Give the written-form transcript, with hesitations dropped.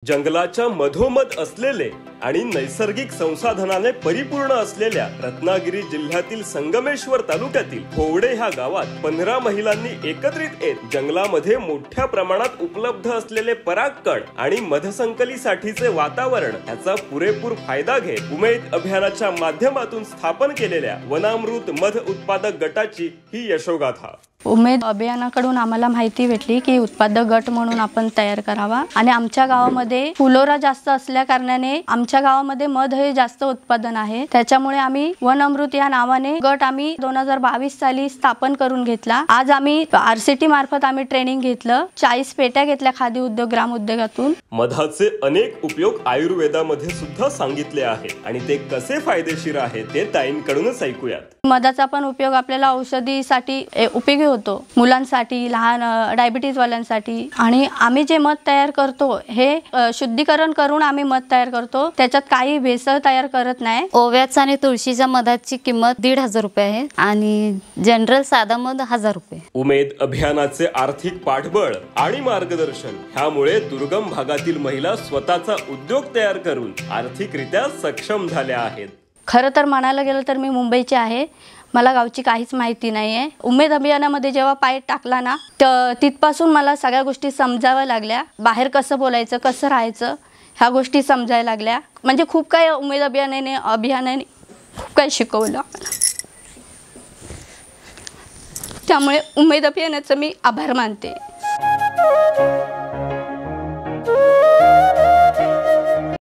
जंगलाच्या मधोमध असलेले आणि नैसर्गिक संसाधनाने परिपूर्ण असलेल्या रत्नागिरी जिल्ह्यातील संगमेश्वर तालुक्यातील होवडे ह्या गावात 15 महिलांनी एकत्रित येत जंगलामध्ये मोठ्या प्रमाणात उपलब्ध असलेले परागकण आणि मधसंकलीसाठीचे वातावरण याचा पुरेपूर फायदा घेत उमेद अभियानाच्या माध्यमातून स्थापन केलेल्या वनामृत मध उत्पादक गटाची ही यशोगाथा। उमेद अभियानाकडून आम्हाला माहिती भेटली की उत्पादक गट म्हणून आपण तयार करावा आणि आमच्या गावामध्ये फुलोरा जास्त असल्या कारणाने आमच्या गावामध्ये मध हे जास्त उत्पादन आहे। त्याच्यामुळे आम्ही वन अमृत या नावाने गट आम्ही 2022 साली स्थापन करून घेतला। आज आम्ही RCT मार्फत आम्ही ट्रेनिंग घेतलं, 40 पेट्या घेतल्या खादी उद्योग ग्राम उद्योगातून। मधाचे अनेक उपयोग आयुर्वेदामध्ये सुद्धा सांगितले आहेत आणि ते कसे फायदेशीर आहेत ते ताईंकडूनच ऐकूयात। मधाचा पण उपयोग आपल्याला औषधीसाठी उपयोगी होतो, मुलांसाठी, लहान डायबिटीज वाल्यांसाठी। आणि आम्ही जे मध तयार करतो हे शुद्धीकरण करून आम्ही मध तयार करतो, त्याच्यात काही भेसळ तयार करत नाही। ओव्याचा आणि तुळशीच्या मधाची किंमत 1,500 रुपये आहे आणि जनरल साधा मध 1000 रुपये। उमेद अभियानाचे आर्थिक पाठबळ आणि मार्गदर्शन ह्यामुळे दुर्गम भागातील महिला स्वतःचा उद्योग तयार करून आर्थिकरित्या सक्षम झाल्या आहेत। खरं तर म्हणायला गेलं तर मी मुंबईची आहे, मला गावची काहीच माहिती नाही आहे। उमेद अभियानामध्ये जेव्हा पाय टाकला ना तिथपासून मला सगळ्या गोष्टी समजाव्या लागल्या, बाहेर कसं बोलायचं, कसं राहायचं ह्या गोष्टी समजायला लागल्या। म्हणजे खूप काही उमेद अभियानाने खूप काही शिकवलं आम्हाला। त्यामुळे उमेद अभियानाचं मी आभार मानते।